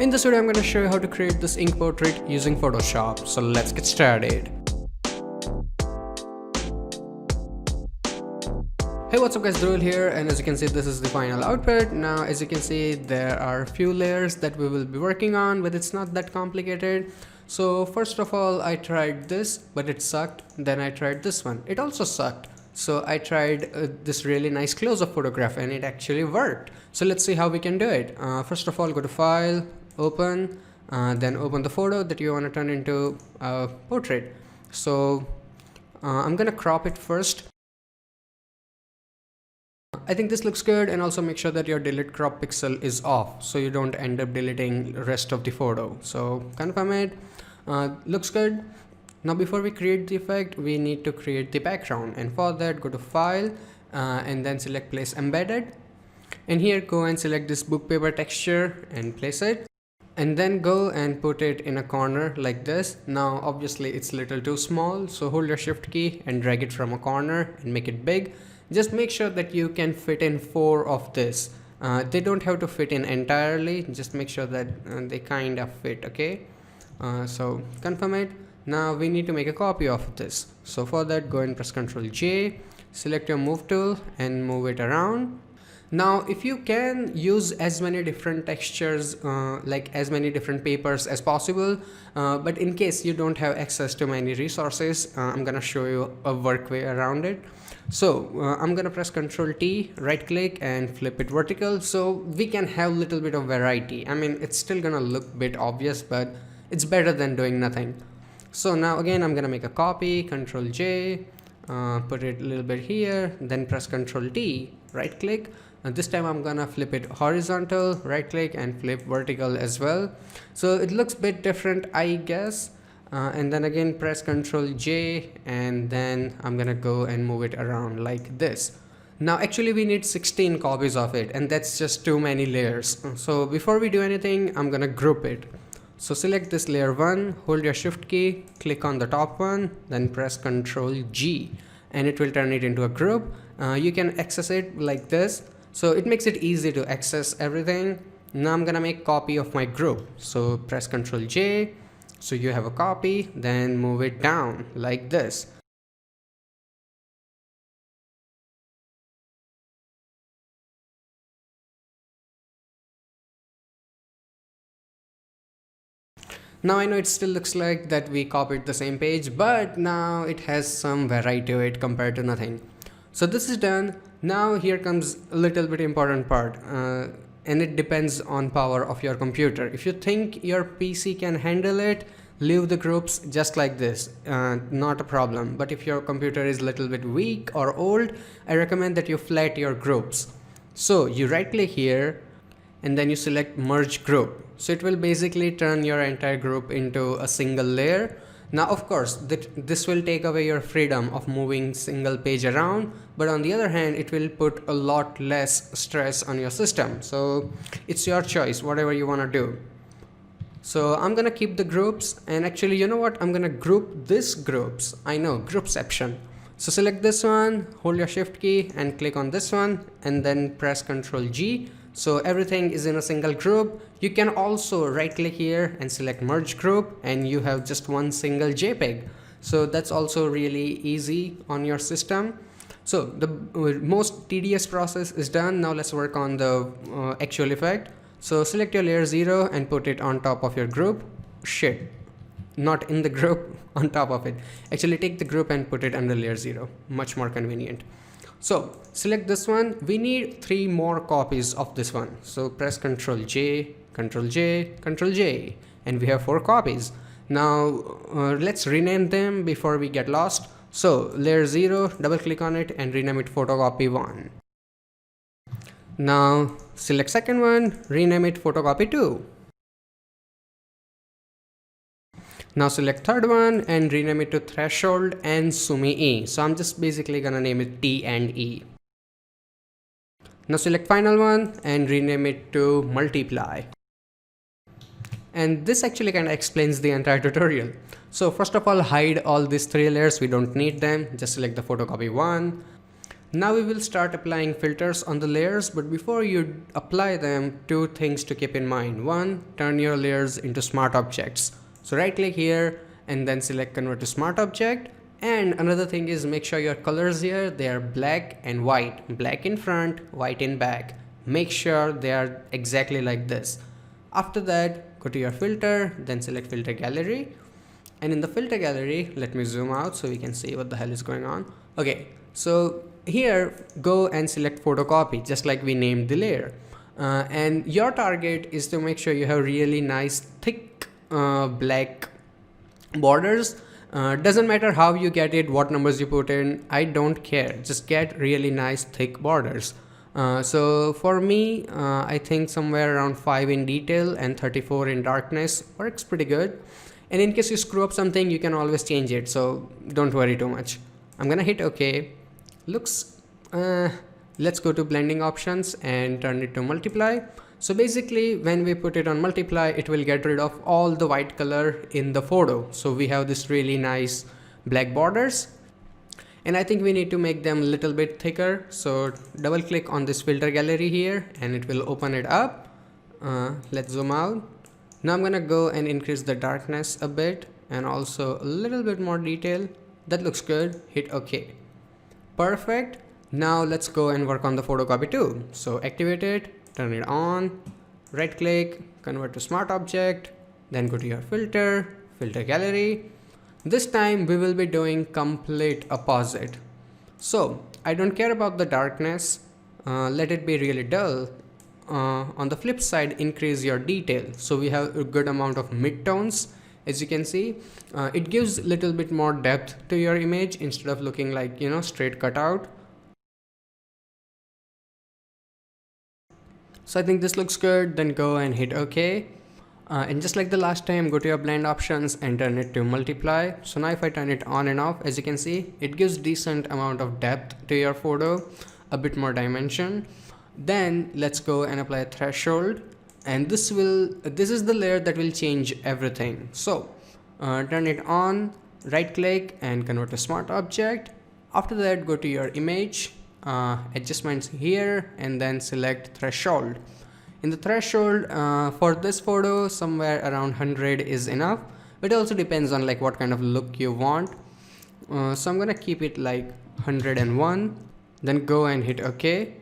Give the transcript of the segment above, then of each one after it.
In this video, I'm going to show you how to create this ink portrait using Photoshop. So let's get started. Hey, what's up guys, Dhruv here, and as you can see, this is the final output. Now as you can see, there are a few layers that we will be working on, but it's not that complicated. So first of all, I tried this, but it sucked. Then I tried this one, it also sucked. So I tried this really nice close-up photograph and it actually worked. So let's see how we can do it. First of all, go to File, Open, then open the photo that you want to turn into a portrait. So I'm gonna crop it first. I think this looks good, and also make sure that your delete crop pixel is off so you don't end up deleting the rest of the photo. So confirm it. Looks good. Now before we create the effect, we need to create the background, and for that go to File and then select Place Embedded, and here go and select this book paper texture and place it, and then go and put it in a corner like this. Now obviously it's a little too small, so hold your shift key and drag it from a corner and make it big. Just make sure that you can fit in 4 of this. They don't have to fit in entirely, just make sure that they kind of fit, okay? So confirm it. Now we need to make a copy of this. So for that, go and press Ctrl J, select your move tool and move it around. Now if you can use as many different textures, like as many different papers as possible, but in case you don't have access to many resources, I'm gonna show you a work way around it. So I'm gonna press Ctrl T, right click and flip it vertical, so we can have a little bit of variety. I mean, it's still gonna look a bit obvious, but it's better than doing nothing. So now again, I'm gonna make a copy, Ctrl J, put it a little bit here, then press Ctrl T, right click. And this time I'm gonna flip it horizontal, right click and flip vertical as well. So it looks a bit different, I guess. And then again press Ctrl J, and then I'm gonna go and move it around like this. Now actually we need 16 copies of it, and that's just too many layers. So before we do anything, I'm gonna group it. So select this layer 1, hold your shift key, click on the top one, then press Ctrl G, and it will turn it into a group. You can access it like this, so it makes it easy to access everything. Now I'm gonna make copy of my group, so press Ctrl J, so you have a copy, then move it down like this. Now I know it still looks like that we copied the same page, but now it has some variety to it compared to nothing. So this is done. Now here comes a little bit important part, and it depends on power of your computer. If you think your PC can handle it, leave the groups just like this, not a problem. But if your computer is a little bit weak or old, I recommend that you flat your groups. So you right click here and then you select merge group. So it will basically turn your entire group into a single layer. Now of course this will take away your freedom of moving single page around, but on the other hand it will put a lot less stress on your system. So it's your choice, whatever you want to do. So I'm gonna keep the groups, and actually you know what, I'm gonna group this groups. I know, groupception. So select this one, hold your shift key and click on this one, and then press Ctrl G. So everything is in a single group. You can also right click here and select merge group, and you have just one single JPEG. So that's also really easy on your system. So the most tedious process is done. Now let's work on the actual effect. So select your layer 0 and put it on top of your group. Shit, not in the group, on top of it. Actually take the group and put it under layer 0, much more convenient. So select this one. We need 3 more copies of this one. So press Ctrl J, Ctrl J, Ctrl J, and we have 4 copies. Now let's rename them before we get lost. So layer 0, double click on it and rename it photocopy 1. Now select second one, rename it photocopy 2. Now select third one and rename it to threshold and Sumi E. So I'm just basically gonna name it T and E. Now select final one and rename it to multiply. And this actually kind of explains the entire tutorial. So first of all, hide all these 3 layers, we don't need them. Just select the photocopy 1. Now we will start applying filters on the layers, but before you apply them, two things to keep in mind. One, turn your layers into smart objects. So right click here and then select convert to smart object. And another thing is make sure your colors here, they are black and white. Black in front, white in back. Make sure they are exactly like this. After that, go to your filter, then select filter gallery. And in the filter gallery, let me zoom out so we can see what the hell is going on. Okay, so here go and select photocopy, just like we named the layer. And your target is to make sure you have really nice thick black borders. Doesn't matter how you get it, what numbers you put in, I don't care. Just get really nice thick borders. So for me, I think somewhere around 5 in detail and 34 in darkness works pretty good. And in case you screw up something, you can always change it, so don't worry too much. I'm gonna hit OK. Looks, let's go to blending options and turn it to multiply. So basically when we put it on multiply, it will get rid of all the white color in the photo. So we have this really nice black borders. And I think we need to make them a little bit thicker. So double click on this filter gallery here and it will open it up. Let's zoom out. Now I'm gonna go and increase the darkness a bit and also a little bit more detail. That looks good. Hit OK. Perfect. Now let's go and work on the photocopy too. So activate it, turn it on, right click, convert to smart object, then go to your filter, filter gallery. This time we will be doing complete opposite. So I don't care about the darkness, let it be really dull. On the flip side, increase your detail. So we have a good amount of midtones. As you can see, it gives a little bit more depth to your image instead of looking like, you know, straight cutout. So I think this looks good. Then go and hit OK. And just like the last time, go to your blend options and turn it to multiply. So now if I turn it on and off, as you can see, it gives decent amount of depth to your photo, a bit more dimension. Then let's go and apply a threshold, and this is the layer that will change everything. So turn it on, right click and convert to smart object. After that, go to your image, adjustments here, and then select threshold. In the threshold, for this photo, somewhere around 100 is enough. It also depends on like what kind of look you want. So I'm gonna keep it like 101, then go and hit OK.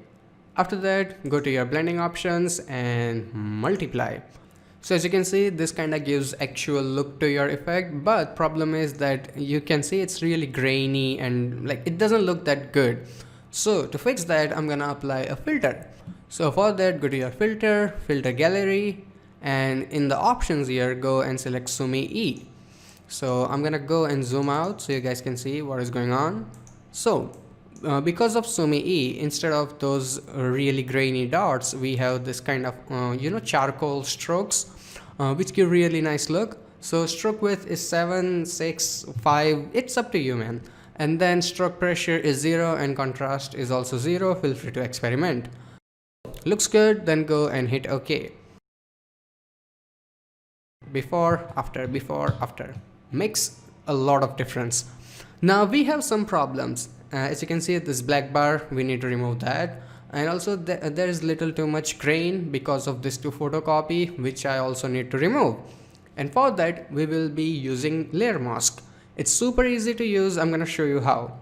After that, go to your blending options and multiply. So as you can see, this kind of gives actual look to your effect, but problem is that you can see it's really grainy and like it doesn't look that good. So to fix that, I'm gonna apply a filter. So for that, go to your filter, filter gallery, and in the options here, go and select Sumi E. So I'm gonna go and zoom out so you guys can see what is going on. So because of Sumi E, instead of those really grainy dots, we have this kind of charcoal strokes, which give really nice look. So stroke width is 7, 6, 5, it's up to you, man. And then stroke pressure is 0 and contrast is also 0. Feel free to experiment. Looks good, then go and hit OK. Before, after. Makes a lot of difference. Now we have some problems. As you can see, this black bar, we need to remove that. And also there is little too much grain because of this to photocopy, which I also need to remove. And for that, we will be using layer mask. It's super easy to use. I'm gonna show you how.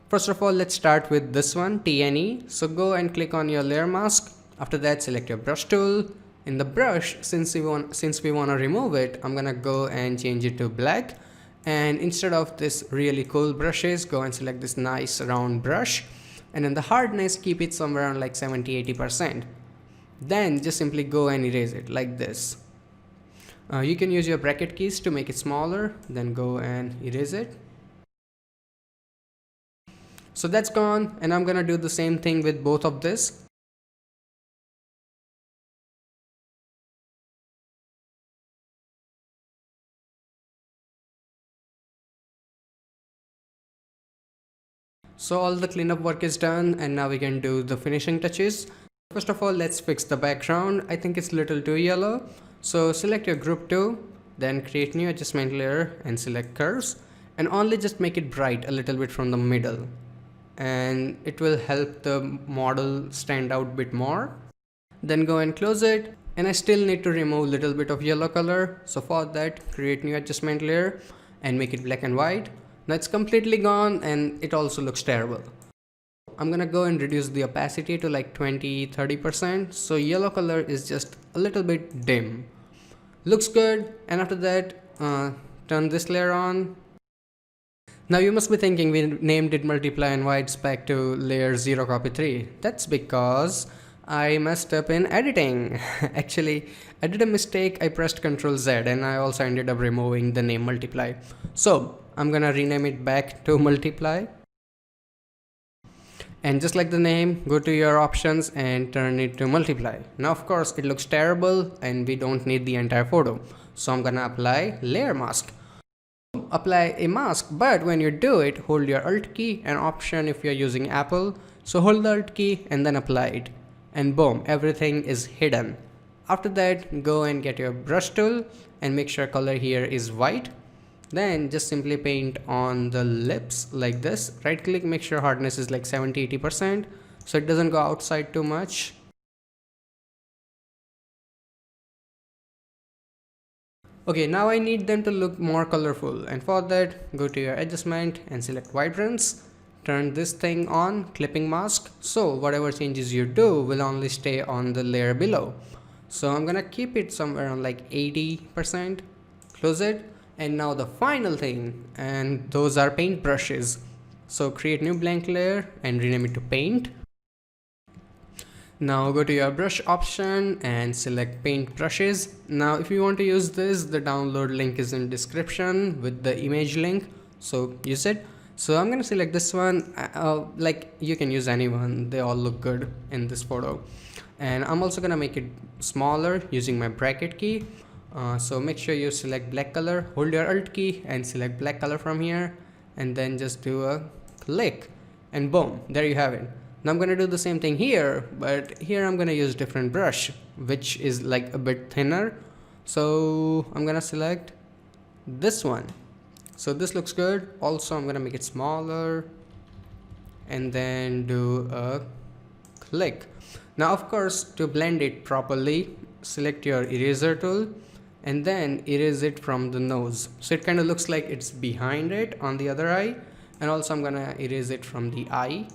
First of all, let's start with this one, TNE. So go and click on your layer mask. After that, select your brush tool. In the brush, since we want to remove it, I'm gonna go and change it to black. And instead of this really cool brushes, go and select this nice round brush. And in the hardness, keep it somewhere around like 70-80%. Then just simply go and erase it like this. You can use your bracket keys to make it smaller, then go and erase it. So that's gone, and I'm gonna do the same thing with both of this. So all the cleanup work is done, and now we can do the finishing touches. First of all, let's fix the background. I think it's a little too yellow. So select your group 2, then create new adjustment layer and select curves, and only just make it bright a little bit from the middle. and it will help the model stand out a bit more. Then go and close it, and I still need to remove a little bit of yellow color. So for that, create new adjustment layer and make it black and white. Now it's completely gone and it also looks terrible. I'm gonna go and reduce the opacity to like 20-30%, so yellow color is just a little bit dim. Looks good. And after that, turn this layer on. Now you must be thinking we named it multiply and white spec to layer 0 copy 3. That's because I messed up in editing. Actually, I did a mistake. I pressed Ctrl Z and I also ended up removing the name multiply. So I'm gonna rename it back to multiply. And just like the name, go to your options and turn it to multiply. Now of course it looks terrible and we don't need the entire photo. So I'm gonna apply layer mask. Apply a mask, but when you do it, hold your Alt key and Option if you're using Apple. So hold the Alt key and then apply it. And boom, everything is hidden. After that, go and get your brush tool and make sure color here is white. Then just simply paint on the lips like this. Right click, make sure hardness is like 70-80% so it doesn't go outside too much. Okay, now I need them to look more colorful, and for that, go to your adjustment and select vibrance. Turn this thing on, clipping mask, so whatever changes you do will only stay on the layer below. So I'm gonna keep it somewhere on like 80%, close it. And now the final thing, and those are paint brushes. So create new blank layer and rename it to paint. Now go to your brush option and select paint brushes. Now if you want to use this, the download link is in description with the image link, so use it. So I'm gonna select this one. Like you can use any one, they all look good in this photo. And I'm also gonna make it smaller using my bracket key. So make sure you select black color, hold your Alt key and select black color from here, and then just do a click and boom, there you have it. Now I'm gonna do the same thing here, but here I'm gonna use different brush which is like a bit thinner. So I'm gonna select this one. So this looks good. Also I'm gonna make it smaller and then do a click. Now of course, to blend it properly, select your eraser tool and then erase it from the nose, so it kind of looks like it's behind it on the other eye. And also I'm gonna erase it from the eye,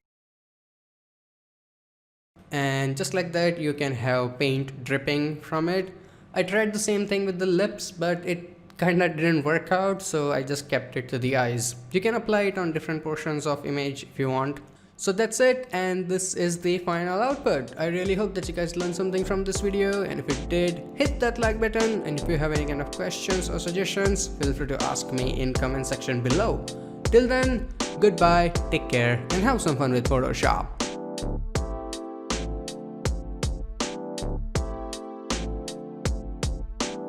and just like that you can have paint dripping from it. I tried the same thing with the lips, but it kinda didn't work out, so I just kept it to the eyes. You can apply it on different portions of image if you want. So that's it, and this is the final output. I really hope that you guys learned something from this video, and if you did, hit that like button, and if you have any kind of questions or suggestions, feel free to ask me in comment section below. Till then, goodbye, take care, and have some fun with Photoshop.